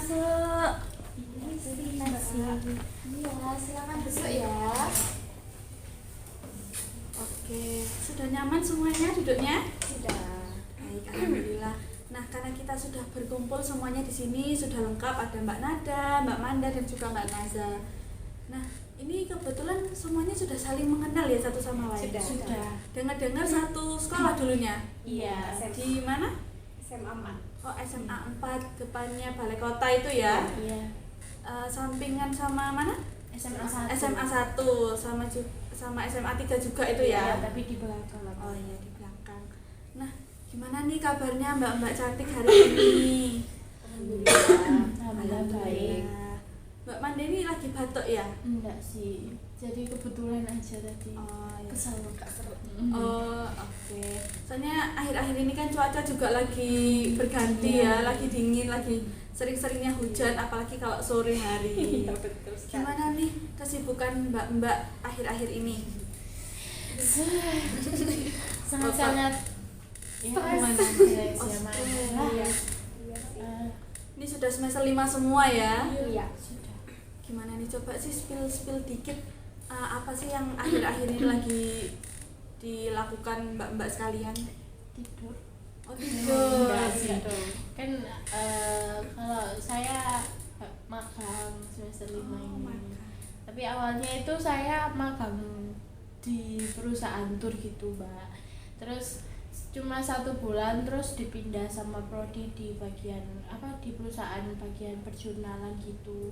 masuk. Iya, silakan duduk ya. Oke, sudah nyaman semuanya duduknya? Sudah. Baik, alhamdulillah. Nah, karena kita sudah berkumpul semuanya di sini, sudah lengkap, ada Mbak Nada, Mbak Manda, dan juga Mbak Naza. Nah, ini kebetulan semuanya sudah saling mengenal ya satu sama lain. Sudah. Dengar-dengar satu sekolah dulunya. Iya. Di mana? SMA 4. Oh, SMA 4, depannya Balai Kota itu ya. Iya. Sampingan sama mana? SMA 1. SMA 1 sama SMA 3 juga itu ya. Iya, tapi di belakang. Oh iya, di belakang. Nah, gimana nih kabarnya Mbak-mbak cantik hari ini? Alhamdulillah baik. Mbak Manda ini lagi batuk ya? Enggak sih, jadi kebetulan aja tadi. Oh, iya. Kesal gak seru. Oh, oke. Soalnya akhir-akhir ini kan cuaca juga lagi berganti ya, lagi dingin, lagi sering-seringnya hujan, apalagi kalau sore hari. Betul sekali. Gimana nih kesibukan Mbak-mbak akhir-akhir ini? Sangat-sangat ya gimana Oh, zaman Iya. Ini sudah semester 5 semua ya? Iya. sudah. Gimana nih, coba sih spill dikit apa sih yang akhir-akhir ini lagi dilakukan mbak-mbak sekalian? Tidur. Oh, tidur. Enggak sih. Kan kalau saya magang semester 5 ini. magang. Tapi awalnya itu saya magang di perusahaan tur gitu, Mbak. Terus cuma 1 bulan terus dipindah sama prodi di bagian di perusahaan bagian perjurnalan gitu.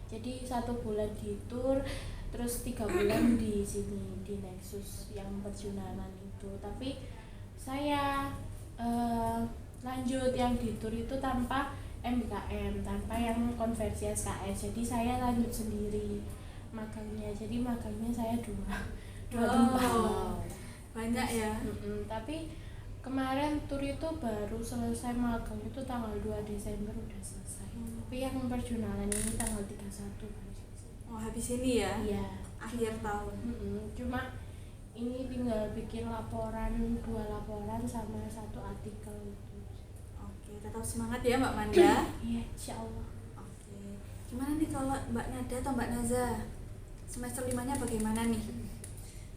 Jadi 1 bulan di tur, terus 3 bulan di sini di Nexus yang perjurnalan itu. Tapi saya lanjut yang di tur itu tanpa MKM, tanpa yang konversi SKS. Jadi saya lanjut sendiri magangnya. Jadi magangnya saya dua tempat. Banyak ya. Tapi kemarin tur itu baru selesai magang itu tanggal 2 Desember udah selesai. Tapi yang perjurnalan ini tanggal 31 baru selesai. Oh, habis ini ya? Iya. Akhir tahun. Cuma ini tinggal bikin laporan, 2 laporan sama 1 artikel gitu. Oke, tetap semangat ya Mbak Manda. Iya, insyaallah. Oke. Gimana nih kalau Mbak Nada atau Mbak Naza? Semester 5-nya bagaimana nih?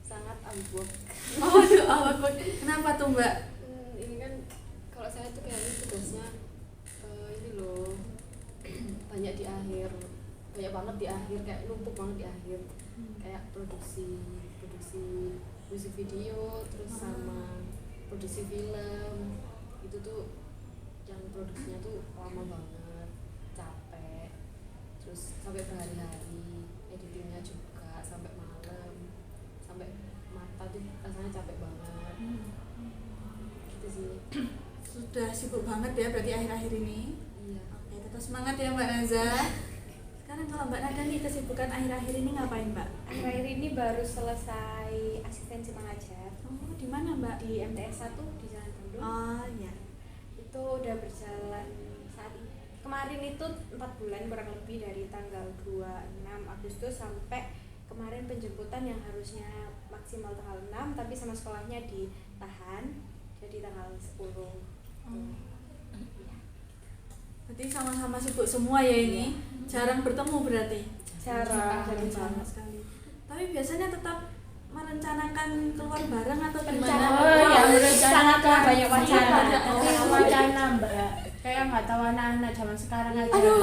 Sangat ambruk. Oh, aduh, kenapa tuh Mbak? Ini kan kalau saya tuh kayaknya tugasnya ini loh banyak di akhir, banyak banget di akhir, kayak numpuk banget di akhir. Kayak produksi musik video, terus sama produksi film. Itu tuh yang produksinya tuh lama banget, capek. Terus sampai berhari-hari, editingnya juga sampai malam, sampai mata tuh rasanya capek banget. Gitu sih. Sudah sibuk banget ya berarti akhir-akhir ini? Iya. Oke, tetap semangat ya Mbak Naza. Sekarang kalau Mbak Nada nih, kesibukan akhir-akhir ini ngapain Mbak? Akhir-akhir ini baru selesai asistensi mengajar Oh, di mana Mbak? di MTS 1 di Jalan Bandung. Oh iya. Itu udah berjalan saat ini. Kemarin itu 4 bulan kurang lebih, dari tanggal 26 Agustus sampai kemarin penjemputan yang harusnya maksimal tanggal 6 tapi sama sekolahnya ditahan jadi tanggal 10. Ya. Berarti sama-sama sibuk semua ya ini. Jarang bertemu berarti. Jarang sekali. Tapi biasanya tetap merencanakan keluar bareng atau gimana? Rencana. Oh ya, sangatlah banyak wacana. Wacana Mbak. Kayak nggak tahu anak-anak zaman sekarang aja. Aduh.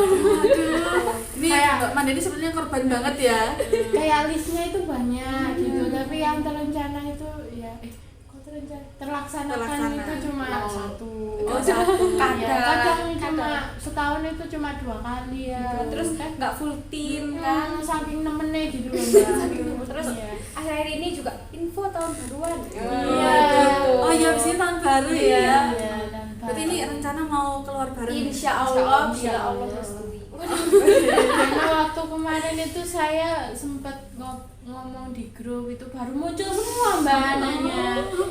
Ini Kayak- Mbak Manda ini sebenarnya korban banget ya. Kayak listnya itu banyak gitu, tapi yang terencana itu ya kok terlaksanakan Terlaksana. itu cuma Oh. 1. Oh, 1. Kadang cuma setahun itu cuma 2 kali ya. Terus nggak full tim kan. saking nemennya gitu loh Mbak. Terus Iya. akhir-akhir ini juga info tahun baruan. Iya. Oh iya, abis ini tahun baru ya. Iya, dan Berarti ini rencana mau keluar bareng. Insya Allah Insya bila Allah Allah. merestui. karena waktu kemarin itu saya sempat ngomong di grup itu baru muncul semua Mbak anaknya.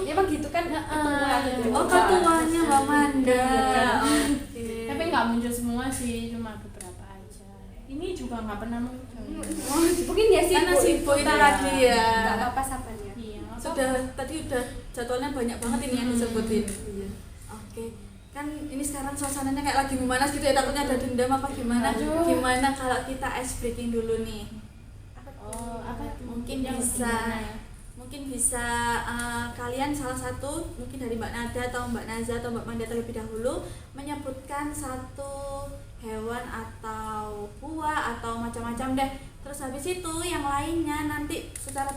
Ya emang gitu kan ketua gitu. Oh, ketuanya Mbak Manda. Oke. Tapi nggak muncul semua sih, cuma beberapa aja. Ini juga nggak pernah muncul. Mungkin dia sibuk. Karena sibuk itu Iya. tadi ya. Nggak apa-apa sabar ya. Iya. Sudah tadi udah jadwalnya banyak banget ini yang disebutin. Iya. Oke. kan ini sekarang suasananya kayak lagi memanas gitu ya, takutnya ada dendam apa gimana. Aduh. Gimana kalau kita ice breaking dulu nih? Apa Mungkin yang bisa gimana? mungkin bisa kalian salah satu mungkin dari Mbak Nada atau Mbak Naza atau Mbak Manda terlebih dahulu menyebutkan satu hewan atau buah atau macam-macam deh. Terus habis itu yang lainnya nanti secara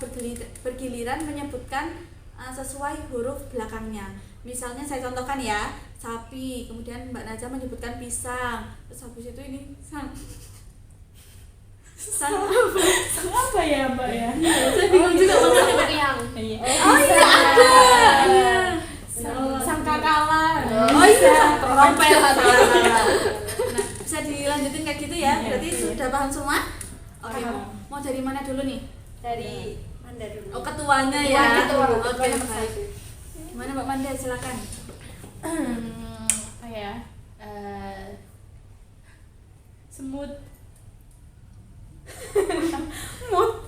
bergiliran menyebutkan sesuai huruf belakangnya. Misalnya saya contohkan ya, sapi, kemudian Mbak Naza menyebutkan pisang, terus habis itu ini sang Apa ya Mbak ya? saya bingung juga makanya. yang Iya. Oh iya ada. Iya. Sangkakala. Oh iya, trompet. Nah, bisa dilanjutin kayak gitu ya. Berarti sudah paham semua? Oke, mau dari mana dulu nih? dari Manda dulu. Oh, ketuanya ya. Ketua. Oke, baik. Gimana Mbak Manda, silakan. Apa ya? Semut.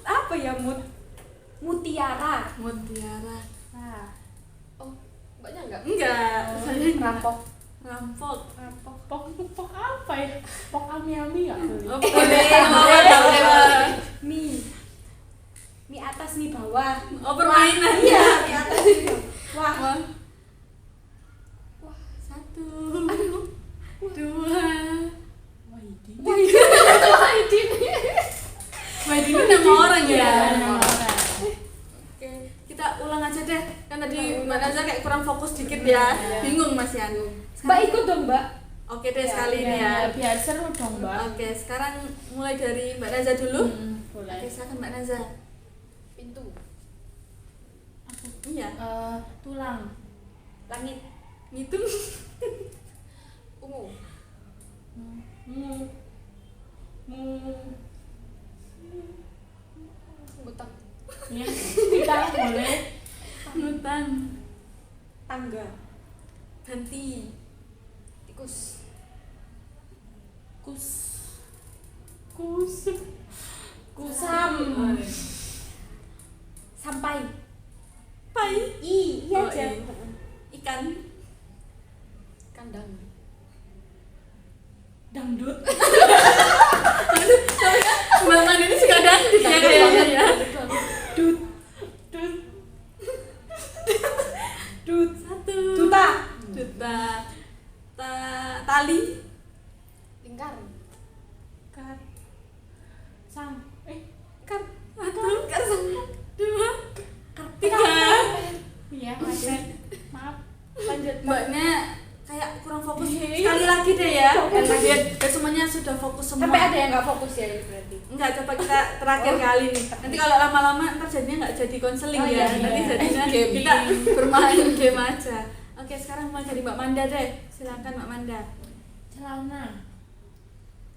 Apa ya mutiara. Mutiara. Nah, Oh, banyak enggak? Enggak, saya enggak. Rampok. Rampok. pok apa ya? Pok ami-ami nggak boleh. Oh, boleh. Mie atas mie bawah. Oh, permainan. Iya, mie atas mie bawah. Wah. Wah. Satu. Dua. Wah, ini nama orang ya. Nama orang. Oke, kita ulang aja deh. Kan tadi Mbak Naza kayak kurang fokus dikit ya. Bingung Mas Yan. Mbak ikut dong, Mbak. Oke deh Ya, sekali ini ya. Biar seru dong Mbak. Oke, sekarang mulai dari Mbak Naza dulu. Boleh. Oke, silakan Mbak Naza. Pintu. Iya. Tulang. Langit. Ngitung. Ungu. Mu. Butang. Ya, kita boleh. Ngutang. Tangga. Ganti. Tikus. Kusam. Sampai. Pai. Iya Oh, aja. iya. Ikan. Kandang. Dangdut. Mbak Manda ini suka dangdut ya kayaknya ya. Dut. Satu. Duta. Tali. Lingkar. Kar. Sang. Kar. Satu. Dua. Tiga. Iya, maaf. Lanjut. Mbaknya kayak kurang fokus. Sekali lagi deh ya. Biar semuanya sudah fokus semua. Sampai ada yang nggak fokus ya ini berarti. Enggak, coba kita terakhir kali nih. Nanti kalau lama-lama ntar jadinya nggak jadi konseling Oh, ya. iya, Nanti iya. jadinya Game. kita bermain game aja. Oke, sekarang mulai dari Mbak Manda deh. Silakan Mbak Manda. Celana.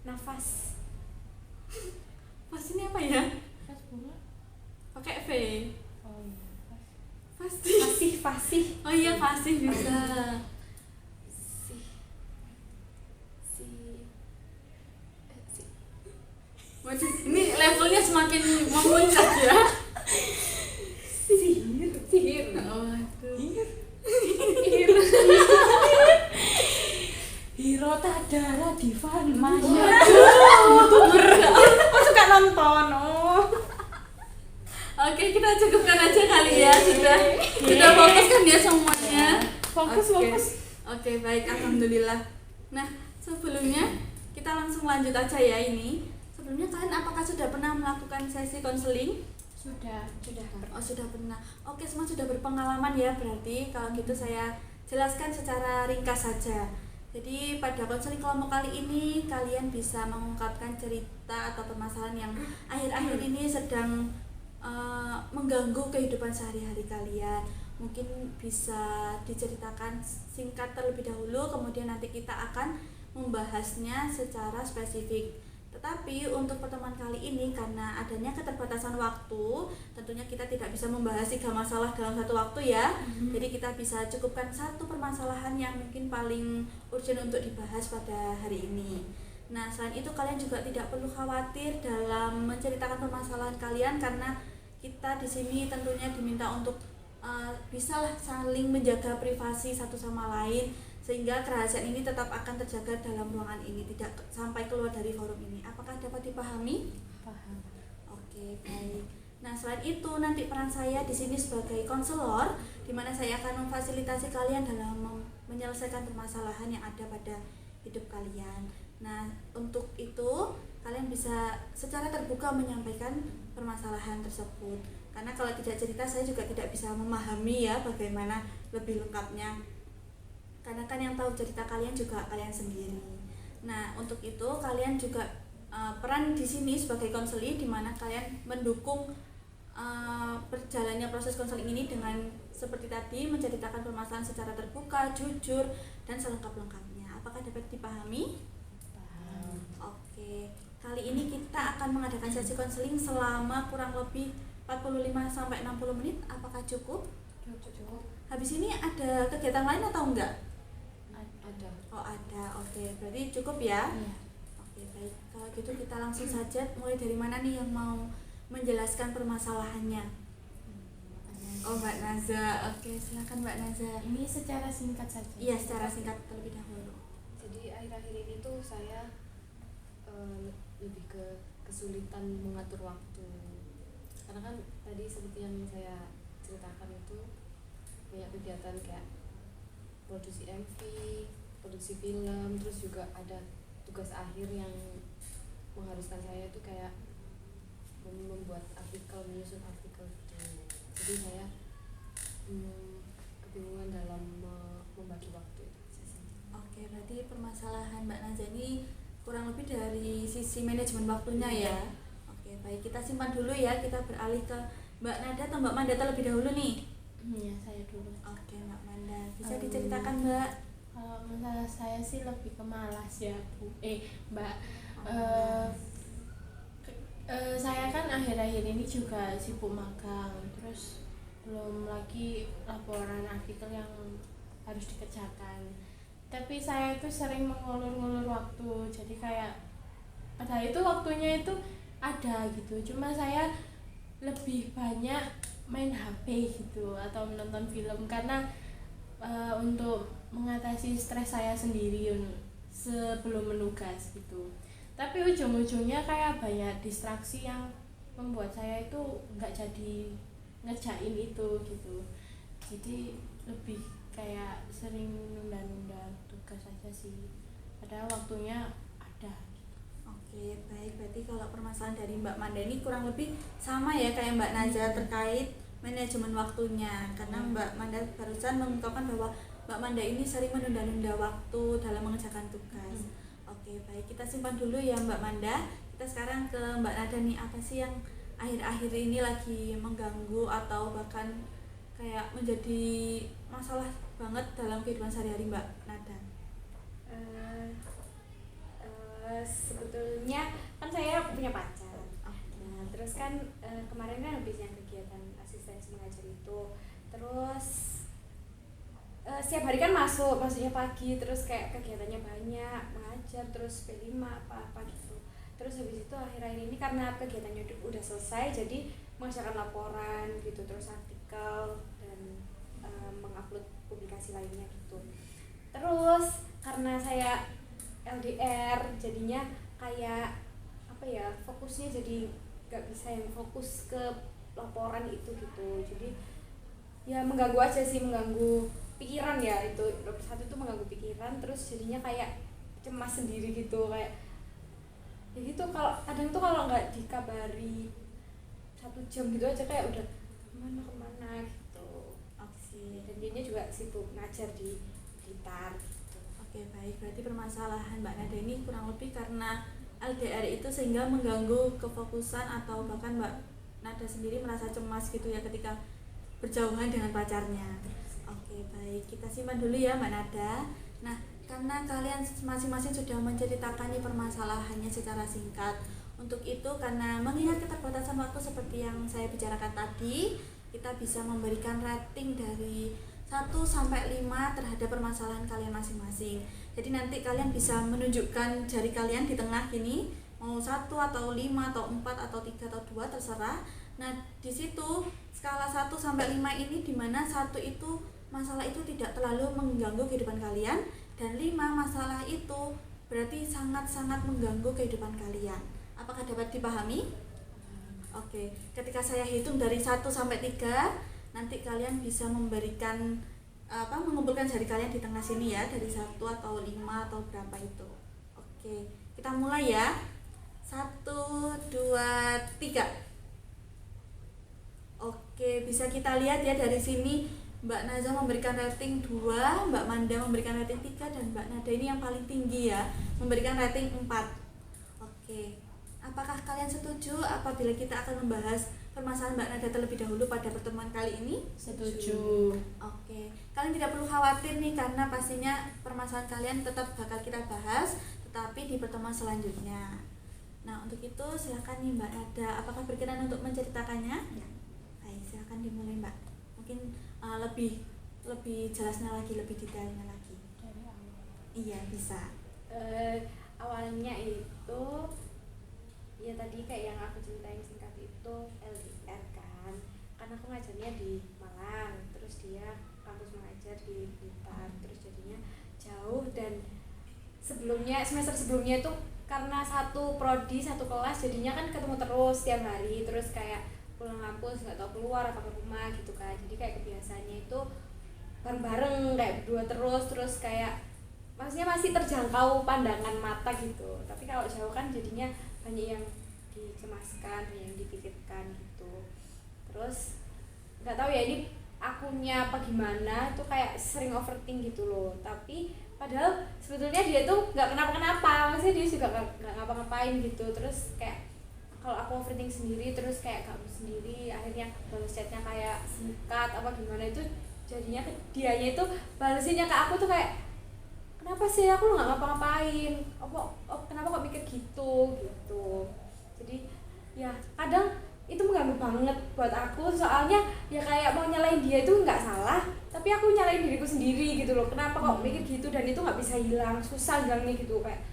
Nafas. Pas ini apa ya? Pas bunga. Pakai V. Oh iya. Pasti. Fasih. Oh iya, pasti bisa. Waduh, ini levelnya semakin memuncak ya. Sihir. Waduh. Hiro Tadara Divan Maya. Oh suka nonton. Oh. Oke, kita cukupkan aja kali ya. Sudah fokus kan ya semuanya. Fokus. Oke, baik, alhamdulillah. Nah, sebelumnya kita langsung lanjut aja ya ini. Sebelumnya kalian apakah sudah pernah melakukan sesi konseling? Sudah. Oh, sudah pernah. Oke, semua sudah berpengalaman ya berarti. Kalau gitu saya jelaskan secara ringkas saja. Jadi pada konseling kelompok kali ini kalian bisa mengungkapkan cerita atau permasalahan yang akhir-akhir ini sedang mengganggu kehidupan sehari-hari kalian. Mungkin bisa diceritakan singkat terlebih dahulu, kemudian nanti kita akan membahasnya secara spesifik. Tetapi untuk pertemuan kali ini karena adanya keterbatasan waktu, tentunya kita tidak bisa membahas 3 masalah dalam satu waktu ya. Jadi kita bisa cukupkan satu permasalahan yang mungkin paling urgent untuk dibahas pada hari ini. Nah, selain itu kalian juga tidak perlu khawatir dalam menceritakan permasalahan kalian karena kita di sini tentunya diminta untuk bisalah saling menjaga privasi satu sama lain. sehingga kerahasiaan ini tetap akan terjaga dalam ruangan ini, tidak sampai keluar dari forum ini. Apakah dapat dipahami? Paham. Oke, baik. Nah, selain itu nanti peran saya di sini sebagai konselor, di mana saya akan memfasilitasi kalian dalam menyelesaikan permasalahan yang ada pada hidup kalian. Nah, untuk itu kalian bisa secara terbuka menyampaikan permasalahan tersebut. Karena kalau tidak cerita saya juga tidak bisa memahami ya bagaimana lebih lengkapnya. Karena kan yang tahu cerita kalian juga kalian sendiri. Nah, untuk itu kalian juga peran di sini sebagai konseling, di mana kalian mendukung berjalannya proses konseling ini dengan seperti tadi menceritakan permasalahan secara terbuka, jujur, dan selengkap-lengkapnya. Apakah dapat dipahami? Paham. Oke, kali ini kita akan mengadakan sesi konseling selama kurang lebih 45-60 menit. Apakah cukup? Cukup. Habis ini ada kegiatan lain atau enggak? Ada. Oh ada, oke, berarti cukup ya? Iya. Oke, baik, kalau gitu kita langsung saja. Mulai dari mana nih yang mau menjelaskan permasalahannya? Oh, Mbak Naza. Oke, silakan Mbak Naza. Ini secara singkat saja. Iya, secara singkat terlebih dahulu. Jadi akhir-akhir ini tuh saya lebih ke kesulitan mengatur waktu, karena kan tadi seperti yang saya ceritakan itu banyak kegiatan kayak produksi MV, produksi film, terus juga ada tugas akhir yang mengharuskan saya itu kayak membuat artikel, menyusun artikel gitu. Jadi saya kebingungan dalam membagi waktu itu. Oke, berarti permasalahan Mbak Naza ini kurang lebih dari sisi manajemen waktunya ya. Oke, baik, kita simpan dulu ya. Kita beralih ke Mbak Nada atau Mbak Manda terlebih dahulu nih. Ya, saya dulu. Oke, Mbak Manda, bisa diceritakan Mbak? Kalau masalah saya sih lebih ke malas ya Bu. Mbak. Saya kan akhir-akhir ini juga sibuk magang, terus belum lagi laporan artikel yang harus dikerjakan. Tapi saya itu sering mengulur-ngulur waktu, jadi kayak padahal itu waktunya itu ada gitu, cuma saya lebih banyak main HP gitu atau menonton film karena untuk mengatasi stres saya sendiri sebelum menugas gitu. Tapi ujung-ujungnya kayak banyak distraksi yang membuat saya itu nggak jadi ngerjain itu gitu. Jadi lebih kayak sering nunda-nunda tugas aja sih, padahal waktunya ada. Oke, baik, berarti kalau permasalahan dari Mbak Manda ini kurang lebih sama ya kayak Mbak Naza terkait manajemen waktunya. Karena Mbak Manda barusan mengungkapkan bahwa Mbak Manda ini sering menunda-nunda waktu dalam mengerjakan tugas. Oke, baik, kita simpan dulu ya Mbak Manda. Kita sekarang ke Mbak Nada nih, apa sih yang akhir-akhir ini lagi mengganggu atau bahkan kayak menjadi masalah banget dalam kehidupan sehari-hari Mbak Nada? Sebetulnya kan saya punya pacar. Nah, terus kan kemarin kan habisnya kegiatan asistensi mengajar itu, terus setiap hari kan masuknya pagi, terus kayak kegiatannya banyak, mengajar, terus P5 apa gitu. Terus habis itu akhir-akhir ini karena kegiatannya udah selesai, jadi mengerjakan laporan gitu, terus artikel dan mengupload publikasi lainnya gitu. Terus karena saya LDR, jadinya kayak apa ya, fokusnya jadi gak bisa yang fokus ke laporan itu gitu. Jadi ya mengganggu aja sih, mengganggu pikiran ya, itu nomor satu itu mengganggu pikiran. Terus jadinya kayak cemas sendiri gitu, kayak ya gitu. Kalau kadang tuh kalau nggak dikabari 1 jam gitu aja kayak udah kemana gitu. Oke, dan jadinya juga sibuk ngajar di Blitar gitu. Oke, baik, berarti permasalahan Mbak Nada ini kurang lebih karena LDR itu sehingga mengganggu kefokusan atau bahkan Mbak Nada sendiri merasa cemas gitu ya ketika berjauhan dengan pacarnya. Oke, baik, kita simpan dulu ya Mbak Nada. Nah, karena kalian masing-masing sudah menceritakan permasalahannya secara singkat, untuk itu karena mengingat keterbatasan waktu seperti yang saya bicarakan tadi, kita bisa memberikan rating dari 1 sampai 5 terhadap permasalahan kalian masing-masing. Jadi nanti kalian bisa menunjukkan jari kalian di tengah gini, mau 1 atau 5 atau 4 atau 3 atau 2 terserah. Nah, di situ skala 1 sampai 5 ini dimana 1 itu masalah itu tidak terlalu mengganggu kehidupan kalian, dan 5, masalah itu berarti sangat-sangat mengganggu kehidupan kalian. Apakah dapat dipahami? Oke, ketika saya hitung dari 1 sampai 3, nanti kalian bisa mengumpulkan jari kalian di tengah sini ya, dari 1 atau 5 atau berapa itu. Oke, kita mulai ya. 1, 2, 3. Oke, bisa kita lihat ya dari sini Mbak Naza memberikan rating 2, Mbak Manda memberikan rating 3, dan Mbak Nada ini yang paling tinggi ya, memberikan rating 4. Oke, apakah kalian setuju apabila kita akan membahas permasalahan Mbak Nada terlebih dahulu pada pertemuan kali ini? Setuju. Oke, kalian tidak perlu khawatir nih, karena pastinya permasalahan kalian tetap bakal kita bahas, tetapi di pertemuan selanjutnya. Nah, untuk itu silakan nih Mbak Nada, apakah berkenan untuk menceritakannya? Ya. Baik, silakan dimulai Mbak. Mungkin lebih jelasnya lagi, lebih detailnya lagi. Dari awal. Iya, bisa. Awalnya itu ya tadi kayak yang aku ceritain singkat itu LDR kan, karena aku ngajarnya di Malang, terus dia kampus mengajar di Blitar, terus jadinya jauh. Dan semester sebelumnya itu karena satu prodi satu kelas, jadinya kan ketemu terus tiap hari, terus kayak pulang kampus nggak tahu keluar apa ke rumah gitu kan. Jadi kayak kebiasaannya itu bareng-bareng kayak berdua terus kayak maksudnya masih terjangkau pandangan mata gitu. Tapi kalau jauh kan jadinya banyak yang dicemaskan, banyak yang dipikirkan gitu. Terus nggak tahu ya ini akunya apa gimana, tuh kayak sering overthink gitu loh. Tapi padahal sebetulnya dia tuh nggak kenapa-kenapa, maksudnya dia juga nggak ngapa-ngapain gitu. Terus kayak kalau aku overthink sendiri, terus kayak kamu sendiri, akhirnya balas chatnya kayak singkat apa gimana, itu jadinya dianya itu balesinnya ke aku tuh kayak kenapa sih aku nggak ngapa-ngapain, kenapa kok mikir gitu. Jadi ya kadang itu mengganggu banget buat aku, soalnya ya kayak mau nyalain dia itu nggak salah, tapi aku nyalain diriku sendiri gitu loh. Kenapa kok mikir gitu, dan itu nggak bisa hilang, susah hilangnya gitu, kayak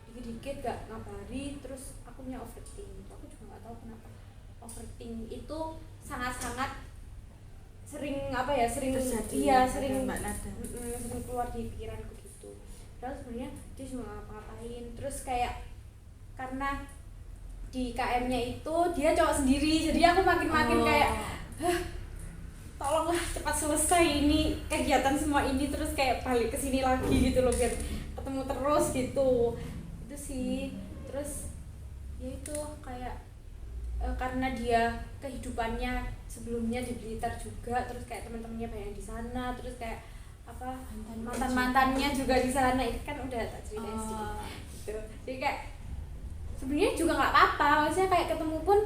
dikit-dikit gak ngabari, terus aku punya overthink. Aku juga nggak tahu kenapa overthink itu sangat-sangat sering terjadi. Iya, sering Mbak Nada. sering keluar di pikiranku gitu. Padahal sebenarnya dia cuma ngapa-ngapain. Terus kayak karena di KM-nya itu dia cowok sendiri, jadi aku makin kayak tolonglah cepat selesai ini kegiatan semua ini, terus kayak balik ke sini lagi gitu loh, biar ketemu terus gitu. Itu sih. Terus ya itu kayak karena dia kehidupannya sebelumnya di Blitar juga, terus kayak teman-temannya banyak di sana, terus kayak apa mantannya juga di sana, itu kan udah tak ceritain sedikit gitu. Jadi kayak sebenarnya juga nggak apa-apa, maksudnya kayak ketemu pun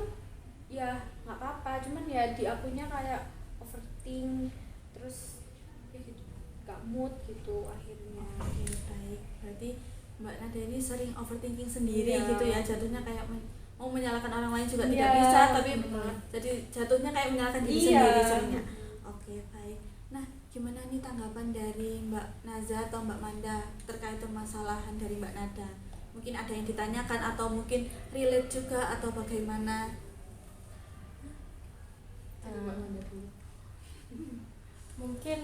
ya nggak apa-apa, cuman ya di akunya kayak overthink, terus ya gitu nggak mood gitu akhirnya. Oke, baik. Berarti Mbak Nada ini sering overthinking sendiri Iya. gitu ya, jatuhnya kayak mau menyalahkan orang lain juga Iya, tidak bisa, tapi benar. jadi jatuhnya kayak menyalahkan diri Iya. sendiri seringnya. Oke, baik. Nah, gimana nih tanggapan dari Mbak Naza atau Mbak Manda terkait permasalahan dari Mbak Nada? Mungkin ada yang ditanyakan atau mungkin relate juga atau bagaimana? Mungkin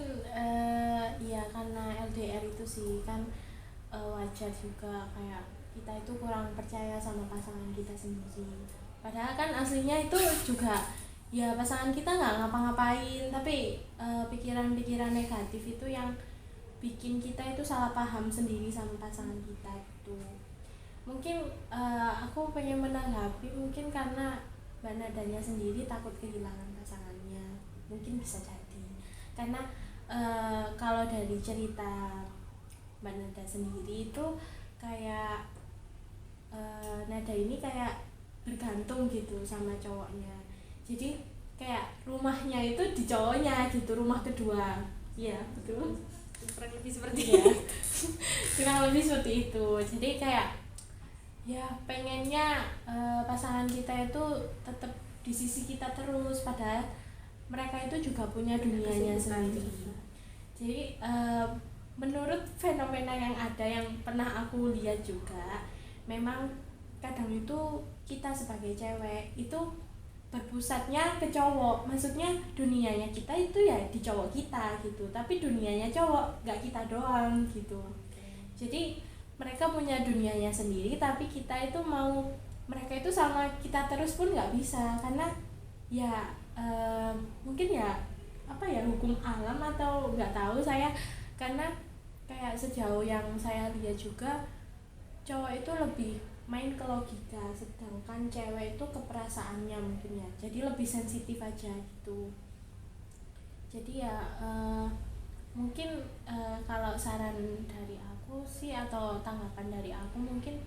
ya karena LDR itu sih kan wajar juga, kayak kita itu kurang percaya sama pasangan kita sendiri. Padahal kan aslinya itu juga ya pasangan kita nggak ngapa-ngapain, tapi pikiran-pikiran negatif itu yang bikin kita itu salah paham sendiri sama pasangan kita itu. Mungkin aku pengen menanggapi, mungkin karena Mbak Nadanya sendiri takut kehilangan pasangannya, mungkin bisa jadi. Karena kalau dari cerita Mbak Nada sendiri itu kayak Nada ini kayak bergantung gitu sama cowoknya, jadi kayak rumahnya itu di cowoknya gitu, rumah kedua. Iya betul, Kurang lebih seperti ya kurang lebih seperti itu. Jadi kayak ya pengennya pasangan kita itu tetap di sisi kita terus, padahal mereka itu juga punya dunianya sendiri. Jadi menurut fenomena yang ada, yang pernah aku lihat juga, memang kadang itu kita sebagai cewek itu berpusatnya ke cowok, maksudnya dunianya kita itu ya di cowok kita gitu, tapi dunianya cowok nggak kita doang gitu. Jadi mereka punya dunianya sendiri, tapi kita itu mau mereka itu sama kita terus pun nggak bisa, karena ya mungkin ya apa ya, hukum alam atau nggak tahu saya, karena kayak sejauh yang saya lihat juga cowok itu lebih main ke logika, sedangkan cewek itu ke perasaannya mungkin ya, jadi lebih sensitif aja gitu. Jadi ya mungkin kalau saran dari aku sih atau tanggapan dari aku mungkin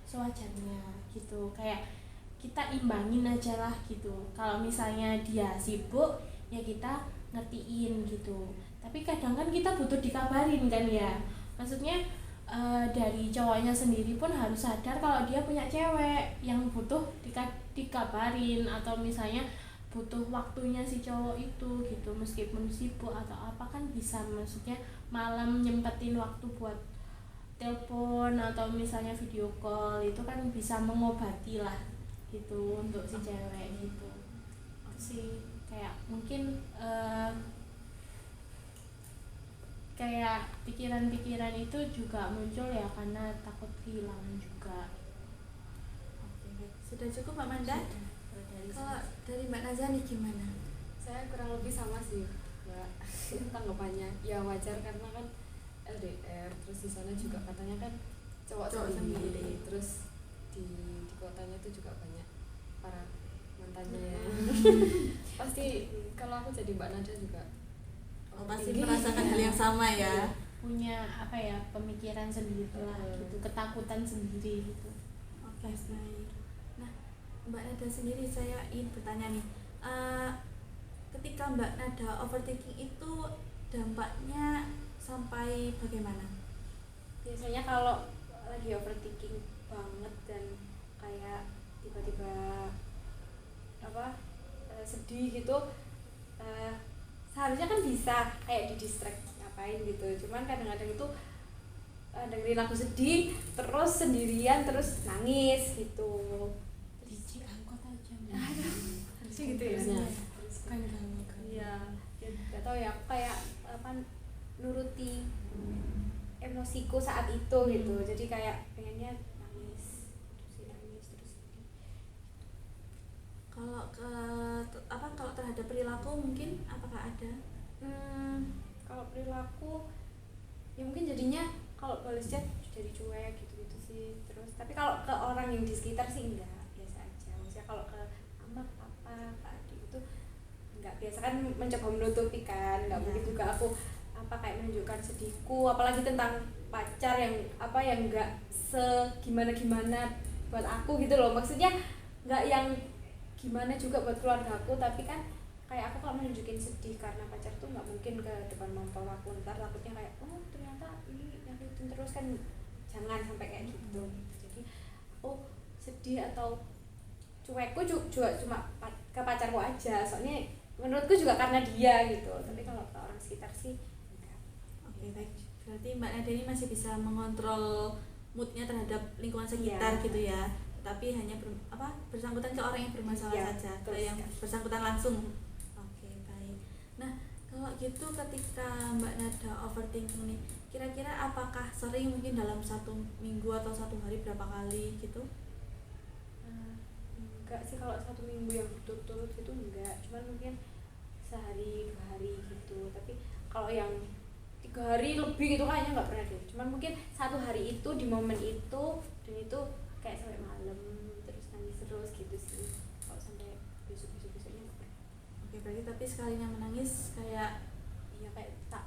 sewajarnya gitu, kayak kita imbangin aja lah gitu. Kalau misalnya dia sibuk ya kita ngertiin gitu, tapi kadang kan kita butuh dikabarin kan ya, maksudnya dari cowoknya sendiri pun harus sadar kalau dia punya cewek yang butuh dikabarin, atau misalnya butuh waktunya si cowok itu gitu, meskipun sibuk atau apa kan bisa, maksudnya malam nyempetin waktu buat telepon atau misalnya video call, itu kan bisa mengobati lah gitu untuk si cewek gitu. Itu sih kayak mungkin kayak pikiran-pikiran itu juga muncul ya karena takut kehilangan juga. Oke, sudah cukup Mbak Manda? Kalau dari Mbak Naza nih gimana? Saya kurang lebih sama sih Mbak. Tanggapannya ya wajar karena kan LDR, terus di sana juga katanya kan cowok sendiri, terus di kotanya itu juga banyak para mantannya. Pasti kalau aku jadi Mbak Nada juga Pasti merasakan hal yang sama ya. Punya apa ya, pemikiran sendiri lah gitu, ketakutan sendiri gitu. Oke, baik. Nah, Mbak Nada sendiri saya ingin bertanya nih, ketika Mbak Nada overthinking itu dampaknya sampai bagaimana? Biasanya kalau lagi overthinking banget dan kayak tiba-tiba sedih gitu, seharusnya kan bisa kayak di distract ngapain gitu, cuman kadang-kadang itu dengerin lagu sedih terus sendirian terus nangis gitu. Biji angkot aja. Harusnya gitu ya. Kan Iya, ya nggak tahu ya, kayak nuruti emosiku saat itu gitu, jadi kayak pengennya nangis terus. Kalau terhadap perilaku mungkin apakah ada? Kalau perilaku ya mungkin jadinya kalau balas chat jadi cuek gitu sih. Terus tapi kalau ke orang yang di sekitar sih enggak, biasa aja. Maksudnya kalau ke mama, papa, ke adik itu enggak, biasa kan mencoba menutupi kan, enggak mungkin juga aku kayak menunjukkan sedihku, apalagi tentang pacar yang yang enggak segimana buat aku gitu loh, maksudnya enggak yang gimana juga buat keluarga aku, tapi kan kayak aku kalau menunjukin sedih karena pacar tuh nggak mungkin ke depan mama aku, ntar takutnya kayak ternyata ini nyakitin terus kan, jangan sampai kayak gitu. Jadi aku sedih atau cuekku juga cuma ke pacarku aja, soalnya menurutku juga karena dia gitu, tapi kalau ke orang sekitar sih enggak. Oke, baik. Berarti Mbak Nada ini masih bisa mengontrol moodnya terhadap lingkungan sekitar gitu ya, tapi hanya bersangkutan ke orang yang bermasalah saja, ke yang bersangkutan langsung. Oke, baik. Nah, kalau gitu ketika Mbak Nada overthinking nih, kira-kira apakah sering, mungkin dalam 1 minggu atau 1 hari berapa kali gitu? Enggak sih, kalau 1 minggu yang berturut-turut gitu enggak, cuman mungkin sehari 2 hari gitu. Tapi kalau yang 3 hari lebih gitu kayaknya nggak pernah deh, cuman mungkin 1 hari itu di momen itu, dan itu kayak sampai malam terus nangis terus gitu sih. Kalau sampai besoknya nggak pernah. Oke, berarti tapi sekalinya menangis kayak Kayak tak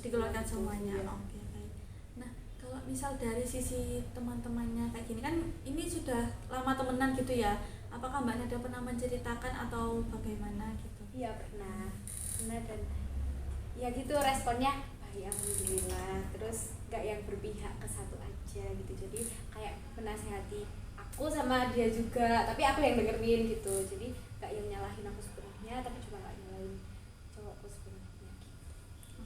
dikeluarkan semuanya. Ya. Oke, baik. Nah, kalau misal dari sisi teman-temannya kayak gini kan, ini sudah lama temenan gitu ya, apakah Mbak Nada pernah menceritakan atau bagaimana gitu? Iya pernah, dan ya gitu responnya baik alhamdulillah, terus nggak yang berpihak ke satu aja gitu, jadi kayak menasehati aku sama dia juga, tapi aku yang dengerin gitu, jadi nggak yang nyalahin aku sepenuhnya, tapi cuma nggak nyalahin cowokku sepenuhnya gitu.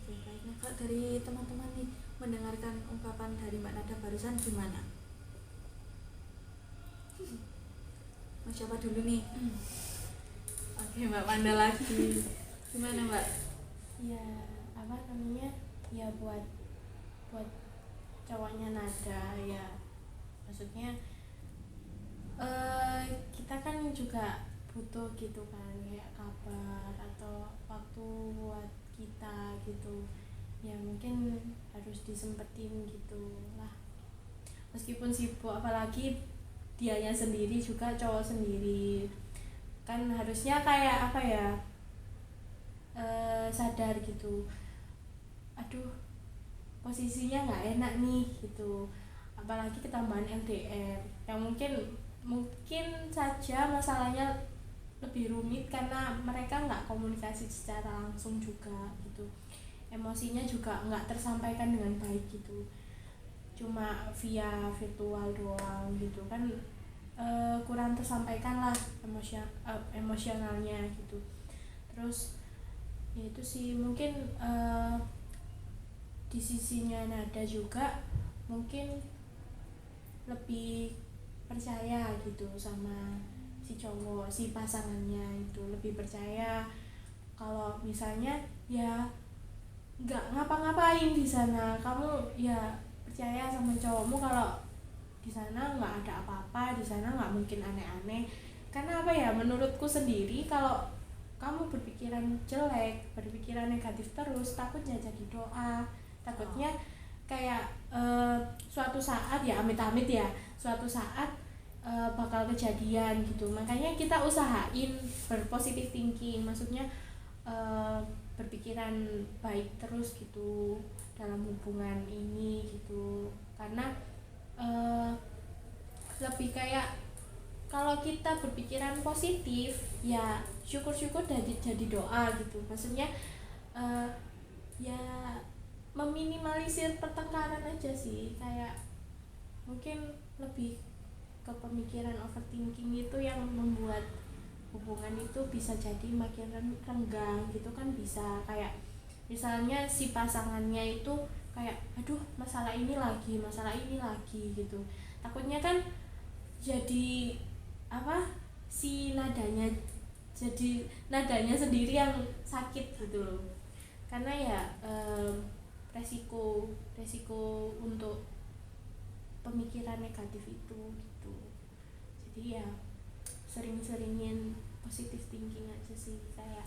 Oke, baik. Nah, kalau dari teman-teman nih, mendengarkan ungkapan dari Mbak Nada barusan gimana? Mau siapa dulu nih? Oke, Mbak Manda lagi. Gimana Mbak? Ya apa namanya, ya buat cowoknya Nada ya, maksudnya kita kan juga butuh gitu kan, kayak kabar atau waktu buat kita gitu ya, mungkin harus disempetin gitu lah, meskipun sibuk, apalagi dianya sendiri juga cowok sendiri kan, harusnya kayak apa ya, sadar gitu, aduh posisinya nggak enak nih gitu, apalagi ketambahan LDR yang mungkin saja masalahnya lebih rumit karena mereka nggak komunikasi secara langsung juga gitu, emosinya juga nggak tersampaikan dengan baik gitu, cuma via virtual doang gitu kan, kurang tersampaikan lah emosionalnya gitu. Terus ya itu sih mungkin di sisinya Nada juga mungkin lebih percaya gitu sama si cowok, si pasangannya itu lebih percaya kalau misalnya ya nggak ngapa-ngapain di sana, kamu ya percaya sama cowokmu kalau di sana nggak ada apa-apa, di sana nggak mungkin aneh-aneh, karena apa ya, menurutku sendiri kalau kamu berpikiran jelek, berpikiran negatif terus, takutnya jadi doa, takutnya kayak suatu saat ya, amit-amit ya, suatu saat bakal kejadian gitu. Makanya kita usahain berpositif thinking, maksudnya berpikiran baik terus gitu dalam hubungan ini gitu, karena lebih kayak kalau kita berpikiran positif ya syukur-syukur jadi doa gitu, maksudnya ya meminimalisir pertengkaran aja sih, kayak mungkin lebih ke pemikiran overthinking itu yang membuat hubungan itu bisa jadi makin renggang gitu kan, bisa kayak misalnya si pasangannya itu kayak aduh masalah ini lagi gitu, takutnya kan jadi apa, si nadanya sendiri yang sakit gitu loh, karena ya resiko untuk pemikiran negatif itu gitu. Jadi ya sering-seringin positive thinking aja sih, kayak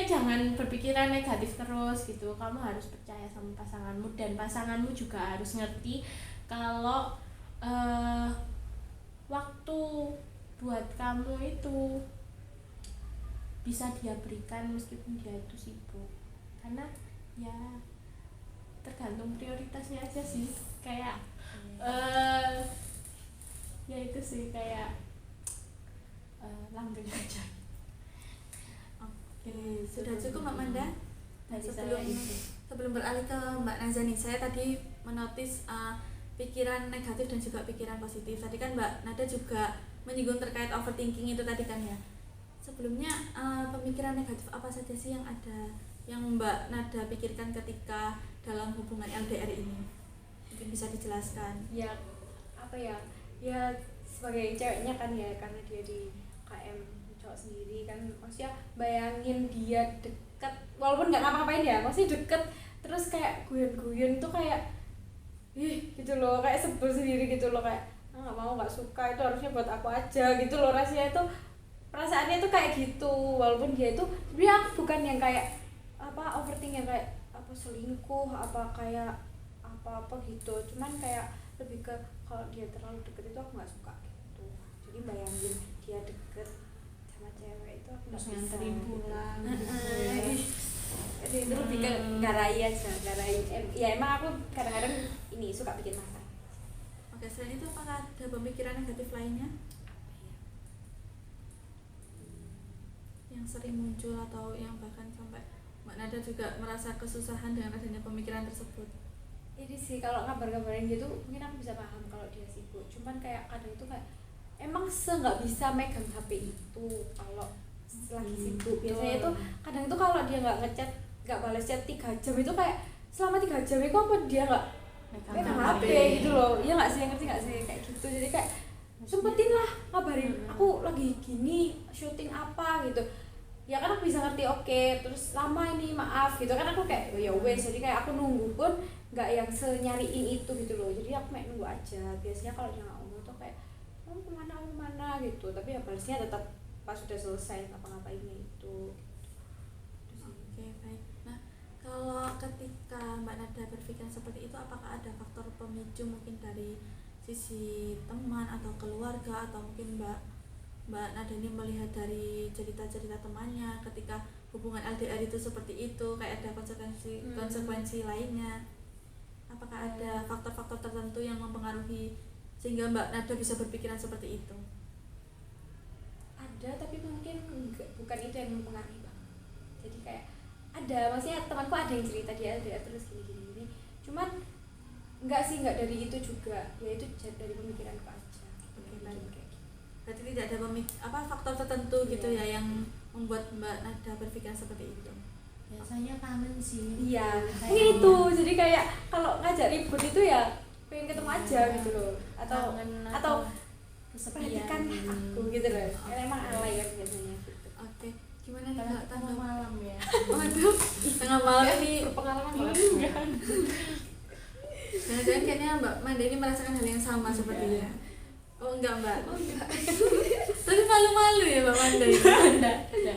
jangan berpikiran negatif terus gitu, kamu harus percaya sama pasanganmu, dan pasanganmu juga harus ngerti kalau waktu buat kamu itu bisa dia berikan meskipun dia itu sibuk, karena ya tergantung prioritasnya aja sih, kayak ya itu sih kayak langgeng aja. Oke, sudah cukup Mbak Manda. Dari saya itu. Sebelum beralih ke Mbak Naza nih, saya tadi menotis pikiran negatif dan juga pikiran positif. Tadi kan Mbak Nada juga menyinggung terkait overthinking itu tadi kan ya. Sebelumnya pemikiran negatif apa saja sih yang ada, yang Mbak Nada pikirkan ketika dalam hubungan LDR ini? Mungkin bisa dijelaskan. Ya apa ya, ya sebagai ceweknya kan ya, karena dia di KM cowok sendiri kan, maksudnya bayangin dia deket walaupun nggak ngapa-ngapain ya, maksudnya deket terus kayak guyon-guyon tuh kayak gitu loh, kayak sebel sendiri gitu loh, kayak nggak mau, nggak suka, itu harusnya buat aku aja gitu loh, rasanya itu perasaannya tuh kayak gitu. Walaupun dia itu sebenarnya aku bukan yang kayak apa overthinking, yang kayak apa selingkuh apa kayak apa gitu, cuman kayak lebih ke kalau dia terlalu deket itu aku nggak suka gitu. Jadi bayangin dia deket sama cewek itu aku nggak bisa nganterin pulang jadi itu lebih ke garai aja, ya emang aku kadang-kadang ini suka bikin masalah. Oke, selain itu apakah ada pemikiran negatif lainnya yang sering muncul atau yang bahkan sampai Mbak Nada juga merasa kesusahan dengan adanya pemikiran tersebut? Ini sih kalau kabar-kabarin gitu mungkin aku bisa paham kalau dia sibuk, cuman kayak kadang itu kayak emang nggak bisa megang HP itu kalau lagi sibuk. Biasanya itu kadang itu kalau dia nggak ngechat, nggak balas chat 3 jam itu kayak selama 3 jam itu apa dia nggak megang HP gitu loh, iya nggak sih, ngerti nggak sih kayak gitu. Jadi kayak sempetin lah ngabarin aku lagi gini syuting apa gitu ya kan aku bisa ngerti oke terus lama ini maaf gitu kan aku kayak ya wes jadi kayak aku nunggu pun nggak yang senyariin itu gitu loh jadi aku kayak nunggu aja biasanya kalau dia nggak ngomong tuh kayak kamu kemana gitu tapi ya balasnya tetap pas sudah selesai ngapa-ngapainnya itu. Oke, baik. Nah, kalau ketika Mbak Nada berpikiran seperti itu, apakah ada faktor pemicu mungkin dari sisi teman atau keluarga atau mungkin Mbak Nada ini melihat dari cerita-cerita temannya ketika hubungan LDR itu seperti itu, kayak ada konsekuensi lainnya. Apakah ada faktor-faktor tertentu yang mempengaruhi sehingga Mbak Nada bisa berpikiran seperti itu? Ada tapi mungkin bukan itu yang mempengaruhi bang jadi kayak ada maksudnya temanku ada yang cerita dia LDR terus gini cuman enggak dari itu juga ya itu dari pemikiranku aja. Oke, baik. Berarti tidak ada faktor tertentu gitu ya yang membuat Mbak Nada berpikiran seperti itu. Biasanya kangen sih. Iya, mungkin itu. Jadi kayak kalau ngajak ribut itu ya pengen ketemu aja gitu loh. Atau perhatikan aku gitu loh. Karena emang alay ya biasanya gitu. Oke, gimana nih Mbak tengah malam ya? Waduh, tengah malam ini berpengalaman banget. Jangan-jangan kayaknya Mbak Manda ini merasakan hal yang sama sepertinya. Oh enggak Mbak. Tapi malu-malu ya Mbak Manda ini.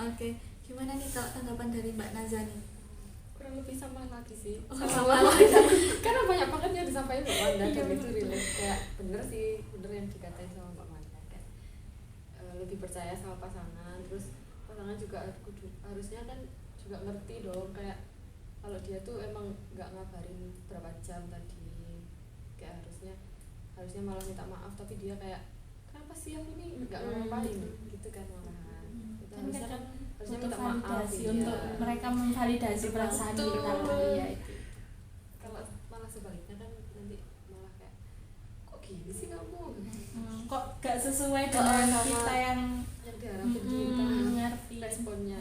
Oke, gimana nih kalau tanggapan dari Mbak Naza nih? Kurang lebih sama lagi sih. Sama lagi. Karena banyak banget yang disampaikan Mbak Manda dan itu relate kayak bener sih, bener yang dikatain sama Mbak Manda kayak lebih percaya sama pasangan, terus pasangan juga harusnya kan juga ngerti dong kayak kalau dia tuh emang nggak ngabarin berapa jam tadi kayak harusnya malah minta maaf tapi dia kayak kenapa sih aku ini nggak ngapain gitu kan malahan itu harusnya minta maaf ya. Untuk mereka memvalidasi perasaan kita ya itu kalau malah sebaliknya kan nanti malah kayak kok gini sih kamu kok gak sesuai dengan kita yang diharapin kita ngerti responnya.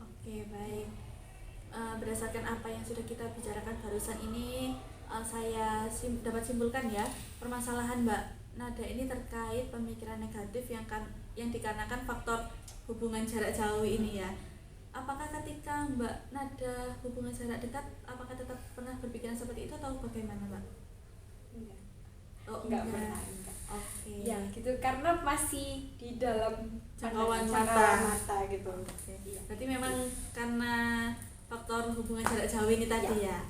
Oke, baik. Berdasarkan apa yang sudah kita bicarakan barusan ini, saya dapat simpulkan ya, permasalahan Mbak Nada ini terkait pemikiran negatif yang dikarenakan faktor hubungan jarak jauh ini ya. Apakah ketika Mbak Nada hubungan jarak dekat, apakah tetap pernah berpikiran seperti itu atau bagaimana Mbak? Enggak. Oh, enggak pernah. Oke. Ya gitu karena masih di dalam jangkauan mata gitu. Oke. Iya. Berarti memang karena faktor hubungan jarak jauh ini tadi ya.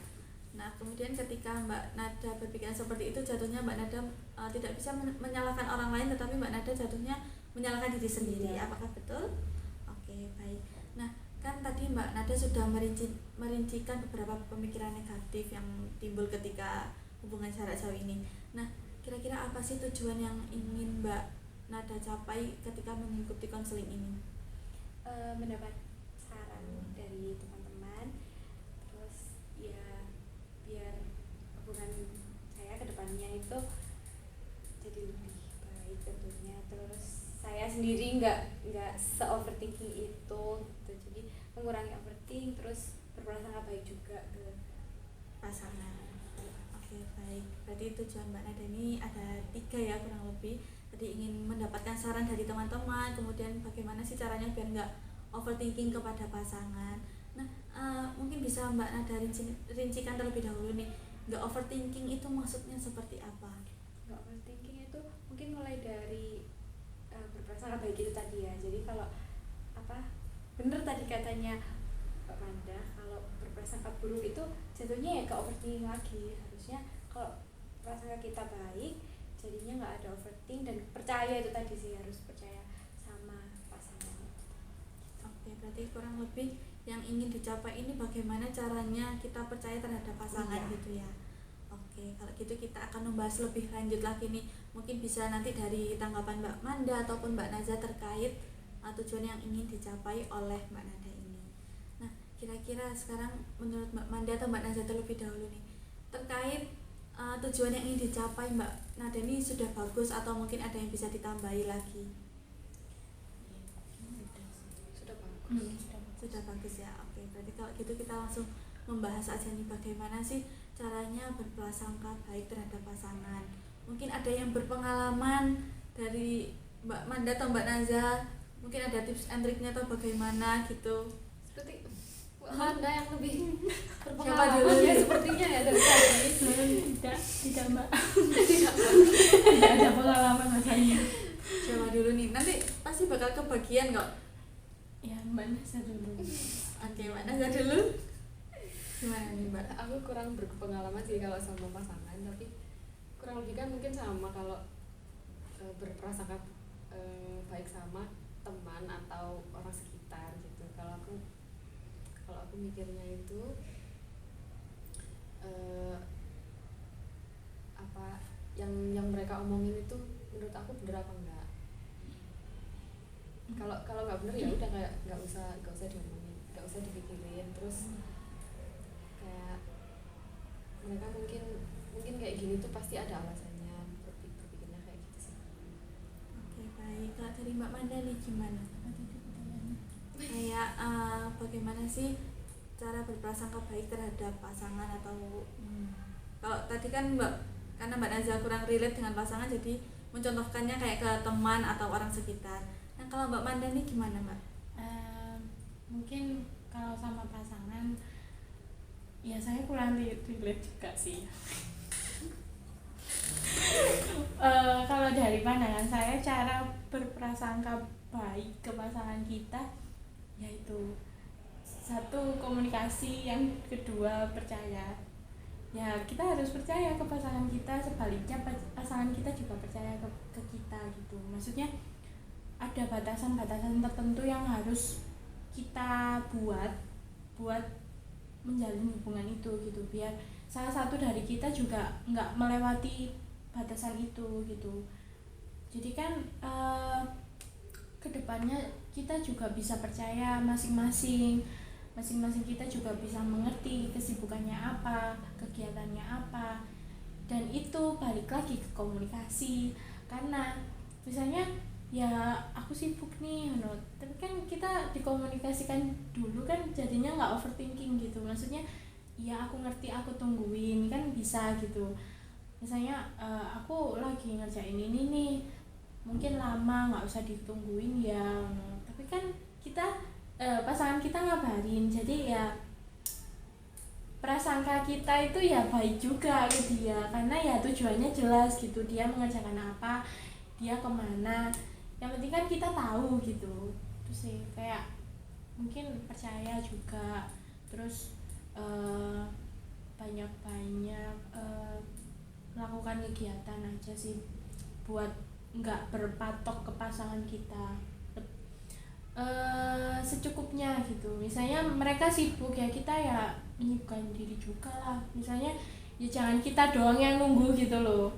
Nah, kemudian ketika Mbak Nada berpikiran seperti itu, jatuhnya Mbak Nada tidak bisa menyalahkan orang lain, tetapi Mbak Nada jatuhnya menyalahkan diri sendiri. Iya. Apakah betul? Oke, baik. Nah, kan tadi Mbak Nada sudah merincikan beberapa pemikiran negatif yang timbul ketika hubungan jarak jauh ini. Nah, kira-kira apa sih tujuan yang ingin Mbak Nada capai ketika mengikuti konseling ini? Mendapat saran dari teman-teman, terus ya biar hubungan saya ke depannya itu jadi lebih baik tentunya. Terus saya sendiri nggak se-overthinking itu gitu. Jadi mengurangi overthinking, terus berprasangka baik juga ke pasangan. Oke, baik. Berarti tujuan Mbak Nada ini ada 3 ya kurang lebih. Tadi ingin mendapatkan saran dari teman-teman, kemudian bagaimana sih caranya biar nggak overthinking kepada pasangan. Nah, mungkin bisa Mbak Nada rincikan terlebih dahulu nih, nggak overthinking itu maksudnya seperti apa? Nggak overthinking itu mungkin mulai dari berprasangka baik itu tadi ya. Jadi kalau bener tadi katanya Mbak Manda, kalau berprasangka buruk itu jatuhnya ya ke overthinking lagi. Harusnya kalau prasangka kita baik, jadinya nggak ada overthinking dan percaya itu tadi sih, harus percaya sama pasangan. Oke, berarti kurang lebih yang ingin dicapai ini bagaimana caranya kita percaya terhadap pasangan gitu ya. Oke, kalau gitu kita akan membahas lebih lanjut lagi nih. Mungkin bisa nanti dari tanggapan Mbak Manda ataupun Mbak Naza terkait tujuan yang ingin dicapai oleh Mbak Nada ini. Nah, kira-kira sekarang menurut Mbak Manda atau Mbak Naza terlebih dahulu nih, terkait tujuan yang ingin dicapai Mbak Nada ini sudah bagus atau mungkin ada yang bisa ditambahi lagi? Sudah bagus ya. Oke, berarti kalau gitu kita langsung membahas aja nih bagaimana sih caranya berprasangka baik terhadap pasangan. mungkin ada yang berpengalaman dari Mbak Manda atau Mbak Naza, mungkin ada tips and triknya atau bagaimana gitu. Seperti Anda yang lebih Siapa berpengalaman dulu? ya sepertinya ya dari tadi. Tidak mbak, Tidak. tidak ada pengalaman rasanya. Siapa dulu nih? Nanti pasti bakal kebagian kok. Ya mbak Nasa dulu. Oke, Mbak Naza dulu. Gimana nih Mbak? Aku kurang berpengalaman sih kalau sama pasangan, tapi kurang lebih kan mungkin sama kalau berprasangka baik sama teman atau orang sekitar gitu. Kalau aku mikirnya itu apa yang mereka omongin itu menurut aku bener apa enggak. Kalau nggak bener ya udah kayak nggak usah diomongin, nggak usah dipikirin. Terus kayak mereka mungkin kayak gini tuh pasti ada alasannya, berpikirnya kayak gitu sih. Oke, baik. Kak, dari Mbak Manda nih gimana? Kayak bagaimana sih cara berprasangka baik terhadap pasangan atau kalau tadi kan karena Mbak Naza kurang relate dengan pasangan, jadi mencontohkannya kayak ke teman atau orang sekitar. Nah, kalau Mbak Manda nih gimana Mbak? Mungkin kalau sama pasangan ya saya kurang relate juga sih. Kalau dari pandangan saya, cara berprasangka baik ke pasangan kita yaitu satu, komunikasi, yang kedua percaya. Ya kita harus percaya ke pasangan kita, sebaliknya pasangan kita juga percaya ke kita gitu. Maksudnya ada batasan-batasan tertentu yang harus kita buat menjalin hubungan itu gitu, biar salah satu dari kita juga nggak melewati batasan itu gitu. Jadi kan kedepannya kita juga bisa percaya masing-masing kita juga bisa mengerti kesibukannya apa, kegiatannya apa, dan itu balik lagi ke komunikasi. Karena misalnya ya aku sibuk nih, tapi kan kita dikomunikasikan dulu kan, jadinya nggak overthinking gitu. Maksudnya ya aku ngerti, aku tungguin kan bisa gitu. Misalnya aku lagi ngerjain ini nih, mungkin lama nggak usah ditungguin ya, tapi kan kita pasangan kita ngabarin, jadi ya prasangka kita itu ya baik juga ke dia, karena ya tujuannya jelas gitu, dia mengerjakan apa, dia kemana, yang penting kan kita tahu gitu. Terus sih kayak mungkin percaya juga, terus banyak-banyak melakukan kegiatan aja sih buat nggak berpatok ke pasangan kita, secukupnya gitu. Misalnya mereka sibuk ya kita ya menyibukkan diri juga lah. Misalnya ya jangan kita doang yang nunggu gitu loh,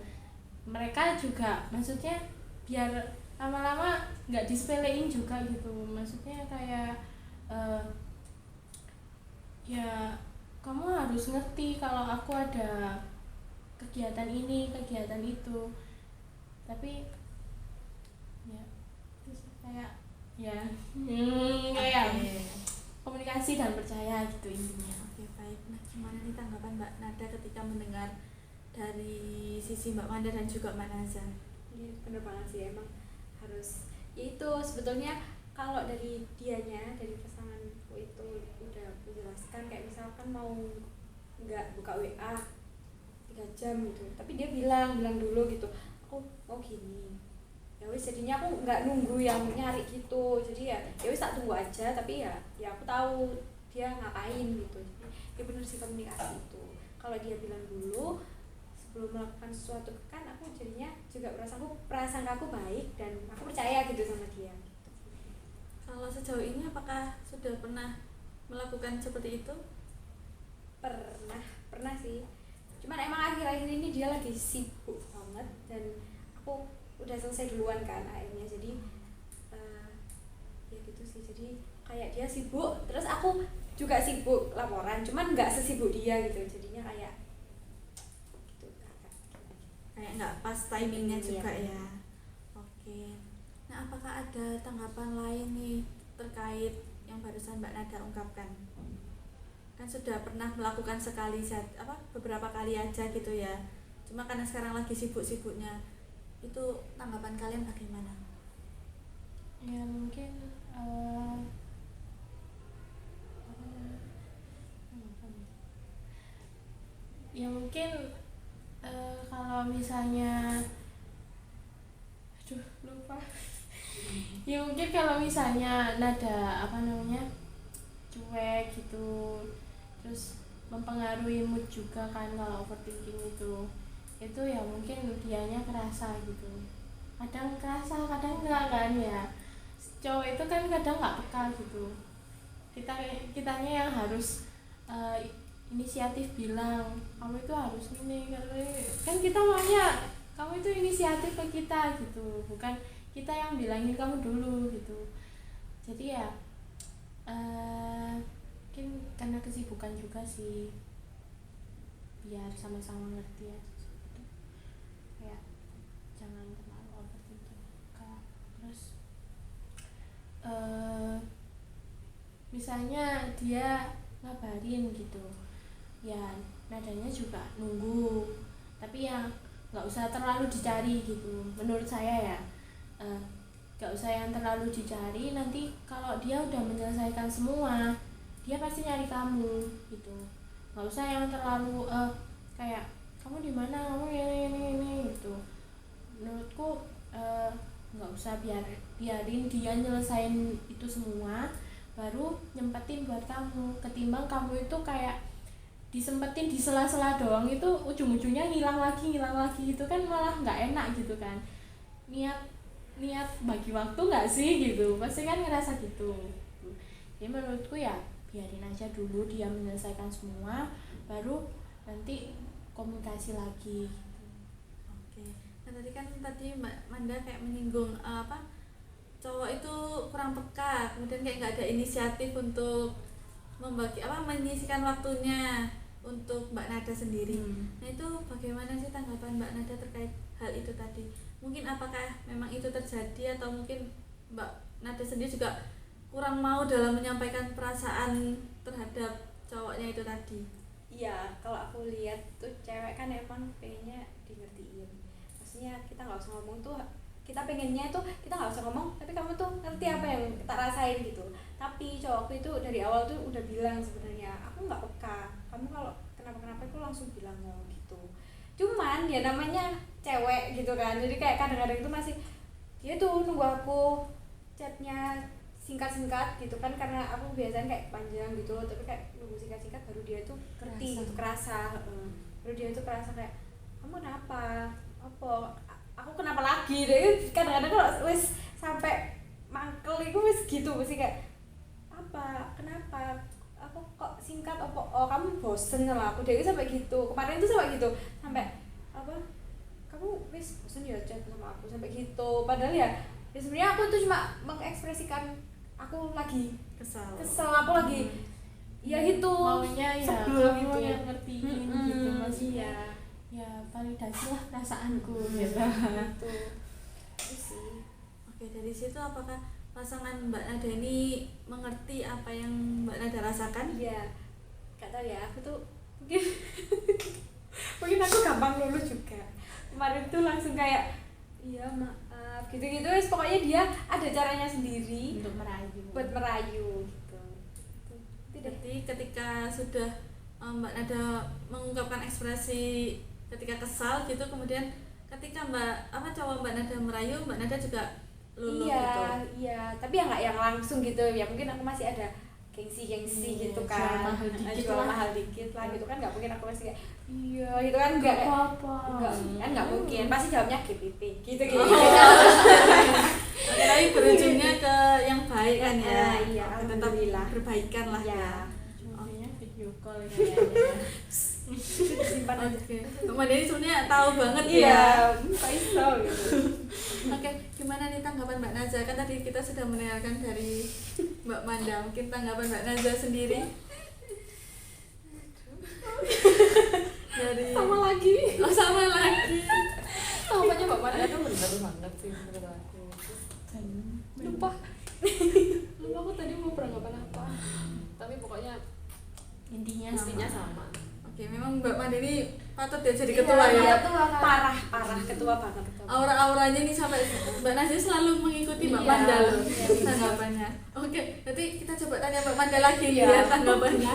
mereka juga, maksudnya biar lama-lama nggak disepelein juga gitu. Maksudnya kayak ya kamu harus ngerti kalau aku ada kegiatan ini, kegiatan itu, tapi ya terus kayak ya kayak komunikasi dan percaya gitu intinya. Oke, baik. Nah, gimana nih tanggapan Mbak Nada ketika mendengar dari sisi Mbak Manda dan juga Mbak Naza? Iya, bener banget sih, emang harus ya itu sebetulnya. Kalau dari dianya, dari pasanganku itu udah menjelaskan kayak misalkan mau nggak buka WA 3 jam gitu, tapi dia bilang dulu gitu, aku mau gini, ya wis, jadinya aku nggak nunggu yang nyari gitu. Jadi ya wis tak tunggu aja, tapi ya aku tahu dia ngapain gitu. Jadi ya bener sih komunikasi itu. Kalau dia bilang dulu sebelum melakukan sesuatu, kan aku jadinya juga prasangka aku baik dan aku percaya gitu sama dia. Kalau sejauh ini apakah sudah pernah melakukan seperti itu? Pernah sih, cuman emang akhir-akhir ini dia lagi sibuk banget dan aku udah selesai duluan kan akhirnya. Jadi ya gitu sih, jadi kayak dia sibuk terus aku juga sibuk laporan, cuman nggak sesibuk dia gitu, jadinya kayak gitu, Kayak nggak pas timingnya juga Iya. ya. Oke. Nah, apakah ada tanggapan lain nih terkait yang barusan Mbak Nada ungkapkan? Kan sudah pernah melakukan beberapa kali aja gitu ya. Cuma karena sekarang lagi sibuk-sibuknya. Itu tanggapan kalian bagaimana? Ya mungkin ya mungkin kalau misalnya aduh lupa ya mungkin kalau misalnya nada apa namanya cuek gitu, terus mempengaruhi mood juga kan kalau overthinking itu ya mungkin dianya kerasa gitu, kadang kerasa kadang enggak kan ya. Cowok itu kan kadang nggak peka gitu, kitanya yang harus inisiatif bilang kamu itu harus ini kan, kita maunya kamu itu inisiatif ke kita gitu, bukan kita yang bilangin kamu dulu gitu. Jadi ya mungkin karena kesibukan juga sih, biar sama-sama ngerti ya gitu. Kayak jangan terlalu overthinking. Terus misalnya dia ngabarin gitu ya, nadanya juga nunggu, tapi ya nggak usah terlalu dicari gitu menurut saya ya. Nggak usah yang terlalu dicari, nanti kalau dia udah menyelesaikan semua dia pasti nyari kamu gitu. Nggak usah yang terlalu kayak kamu di mana, kamu ini gitu. Menurutku nggak usah, biarin dia nyelesain itu semua baru nyempetin buat kamu, ketimbang kamu itu kayak disempetin di sela-sela doang, itu ujung-ujungnya ngilang lagi itu kan malah nggak enak gitu kan. Niat bagi waktu nggak sih gitu, pasti kan ngerasa gitu. Jadi menurutku ya biarin aja dulu dia menyelesaikan semua, baru nanti komunikasi lagi gitu. Oke. Nah tadi Mbak Manda kayak menyinggung cowok itu kurang peka, kemudian kayak nggak ada inisiatif untuk menyisikan waktunya untuk Mbak Nada sendiri. Nah itu bagaimana sih tanggapan Mbak Nada terkait hal itu tadi? Mungkin apakah memang itu terjadi, atau mungkin Mbak Nada sendiri juga kurang mau dalam menyampaikan perasaan terhadap cowoknya itu tadi? Iya, kalau aku lihat tuh cewek kan emang pengennya dingertiin. Maksudnya kita nggak usah ngomong tuh, kita pengennya tuh kita nggak usah ngomong, tapi kamu tuh ngerti apa yang kita rasain gitu. Tapi cowokku itu dari awal tuh udah bilang sebenarnya aku nggak peka, kamu kalau kenapa aku langsung bilang gitu. Cuman ya namanya cewek gitu kan, jadi kayak kadang-kadang itu masih dia tuh nunggu aku chatnya singkat-singkat gitu kan, karena aku biasanya kayak panjang gitu, tapi kayak nunggu singkat-singkat baru dia tuh ngerti gitu, kerasa baru dia tuh kerasa kayak kamu kenapa, aku kenapa lagi deh. Kadang-kadang kalau wis sampai mangkel itu wis gitu, mesti kayak kenapa aku kok singkat, kamu bosen lah aku deh, sampai gitu. Kemarin tuh sampai gitu, sampai kamu wis bosen ya chat sama aku, sampai gitu. Padahal ya sebenarnya aku tuh cuma mengekspresikan aku lagi kesel, aku lagi ya itu maunya ya sebel kamu gitu yang ngertiin gitu, masih ya validasi lah perasaanku gitu. Itu sih. Oke, dari situ apakah pasangan Mbak Nada ini mengerti apa yang Mbak Nada rasakan? Iya, gak tau ya, aku tuh mungkin aku gampang luluh juga. Kemarin tuh langsung kayak iya maaf gitu-gitu, pokoknya dia ada caranya sendiri buat merayu gitu. Jadi ketika sudah Mbak Nada mengungkapkan ekspresi ketika kesal gitu, kemudian ketika cowok Mbak Nada merayu, Mbak Nada juga luluh gitu. Iya, tapi ya nggak yang langsung gitu ya, mungkin aku masih ada gengsi gitu kan, jual mahal dikit lah gitu kan, nggak mungkin aku masih kayak iya gitu kan, nggak mungkin, pasti jawabnya GPP gitu. Tapi berujungnya ke yang baik kan ya. Iya, tetap berbaikan lah ya. Maksudnya video call kayaknya. Simpan aja. Oke. Mbak Deni sebenarnya tahu banget ya. Iya, tahu gitu. Oke, gimana nih tanggapan Mbak Naza? Kan tadi kita sudah mendengarkan dari Mbak Manda, mungkin tanggapan Mbak Naza sendiri. Dari sama lagi Jawabannya Mbak Manda tuh bener banget sih menurut aku. Lupa aku tadi mau beranggapan apa, tapi pokoknya intinya sama. Oke, memang Mbak Manda ini patut ya jadi Iya, ketua ya. iya, parah ketua banget. Aura-auranya nih sampai Mbak Nasya selalu mengikuti Mbak Iya, Manda loh iya, tanggapannya. Oke, nanti kita coba tanya Mbak Manda lagi Iya. ya tanggapannya.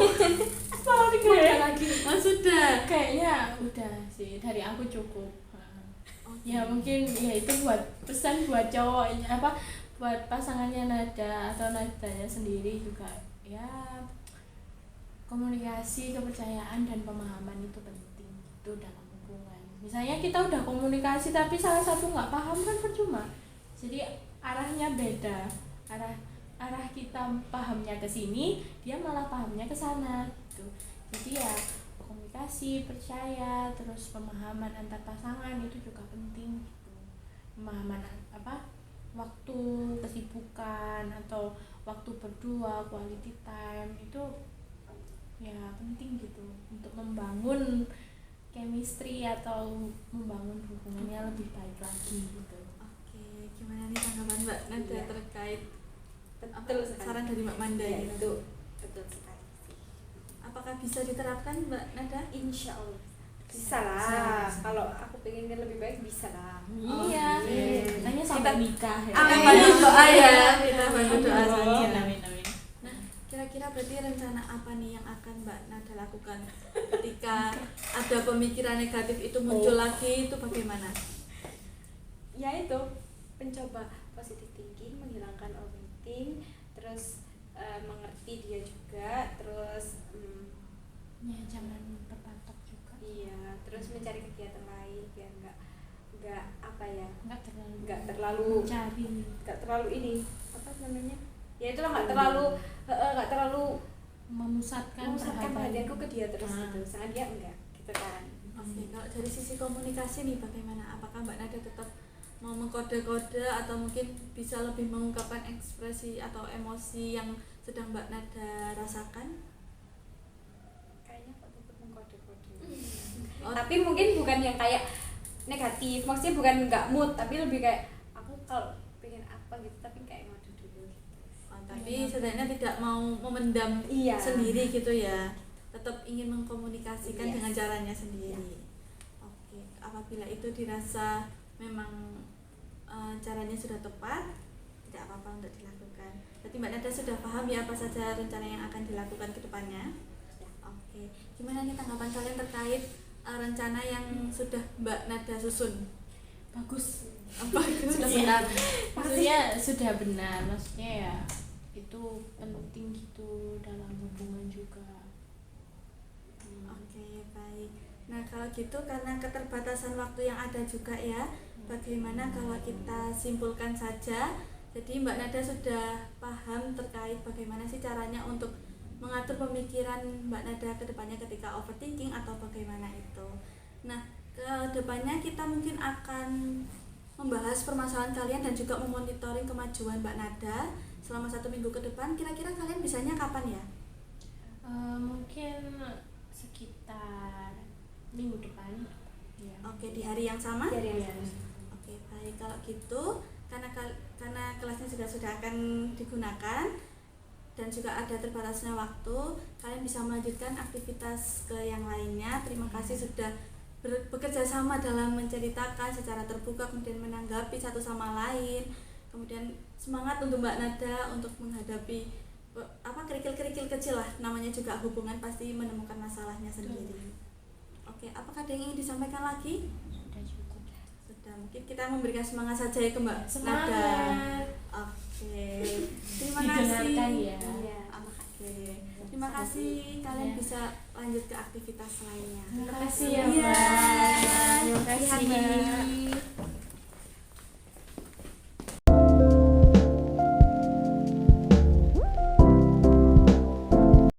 Mau digoreng lagi. Oh, sudah. Kayaknya udah sih, dari aku cukup. Ya mungkin ya itu buat pesan buat cowoknya apa buat pasangannya Nada atau Nadanya sendiri juga ya, komunikasi, kepercayaan dan pemahaman itu penting itu dalam hubungan. Misalnya kita udah komunikasi tapi salah satu nggak paham kan percuma. Jadi arahnya beda, arah kita pahamnya ke sini, dia malah pahamnya ke sana gitu. Jadi ya komunikasi, percaya, terus pemahaman antar pasangan itu juga penting gitu. Pemahaman apa waktu kesibukan atau waktu berdua, quality time itu ya penting gitu untuk membangun chemistry atau membangun hubungannya lebih baik lagi gitu. Oke, gimana nih tanggapan Mbak Nada Iya. terkait Betul sekali. saran dari Mbak Manda Ya, gitu? itu betul sekali sih. Apakah bisa diterapkan Mbak Nada? Insya Allah bisa lah. Kalau aku pengen lebih baik bisa lah. Iya, Oke. tanya sampai nikah ya. Kita Amin. bantu doa ya, kita bantu doa Amin, saja. amin, amin. Nah, kira-kira berarti rencana apa nih yang akan Mbak Nada lakukan ketika ada pemikiran negatif itu muncul lagi, itu bagaimana? Ya itu mencoba positive thinking, menghilangkan overthinking, terus mengerti dia juga, terus Ya jangan berpatok juga. iya, terus mencari kegiatan lain biar nggak apa ya, Nggak nggak terlalu mencari. nggak terlalu ini apa namanya, ya itulah nggak terlalu memusatkan perhatianku ke dia terus Ah. gitu, sangat dia enggak gitu kan. Oke, kalau dari sisi komunikasi nih bagaimana? Apakah Mbak Nada tetap mau mengkode-kode atau mungkin bisa lebih mengungkapkan ekspresi atau emosi yang sedang Mbak Nada rasakan? Kayaknya kok tetap mengkode-kode. Oh, Tapi mungkin bukan yang kayak negatif, maksudnya bukan nggak mood, tapi lebih kayak aku kalau pengen apa gitu, tapi kayak ngadu dulu gitu. tapi setidaknya tidak mau memendam Iya. sendiri gitu ya, tetap ingin mengkomunikasikan Yes. dengan caranya sendiri. Oke, apabila itu dirasa memang caranya sudah tepat, tidak apa-apa untuk dilakukan. Berarti Mbak Nada sudah paham ya apa saja rencana yang akan dilakukan ke depannya. Oke, gimana nih tanggapan kalian terkait rencana yang sudah Mbak Nada susun? bagus. Sudah Iya. benar. Maksudnya sudah benar, maksudnya ya itu penting gitu dalam hubungan juga. Oke, baik. Nah, kalau gitu karena keterbatasan waktu yang ada juga ya, bagaimana kalau kita simpulkan saja. Jadi Mbak Nada sudah paham terkait bagaimana sih caranya untuk mengatur pemikiran Mbak Nada ke depannya ketika overthinking atau bagaimana itu. Nah, ke depannya kita mungkin akan membahas permasalahan kalian dan juga memonitoring kemajuan Mbak Nada selama 1 minggu ke depan. Kira-kira kalian bisanya kapan ya? Mungkin sekitar minggu depan. Ya. Oke, di hari yang sama? Dari yang Iya. sama. Oke, baik. Kalau gitu karena kelasnya juga sudah akan digunakan dan juga ada terbatasnya waktu, kalian bisa melanjutkan aktivitas ke yang lainnya. Terima kasih sudah bekerja sama dalam menceritakan secara terbuka, kemudian menanggapi satu sama lain. Kemudian semangat untuk Mbak Nada untuk menghadapi kerikil-kerikil kecil lah, namanya juga hubungan pasti menemukan masalahnya sendiri. Oke, apakah ada yang ingin disampaikan lagi? Sudah cukup. Sudah, mungkin kita memberikan semangat saja ya ke Mbak Nada. Semangat. Oke, terima kasih. Didengarkan ya. Iya. Oke, terima kasih. Kalian Ya. bisa lanjut ke aktivitas lainnya. Terima kasih ya, Iya. Mbak. Terima kasih. Lihat, Mbak.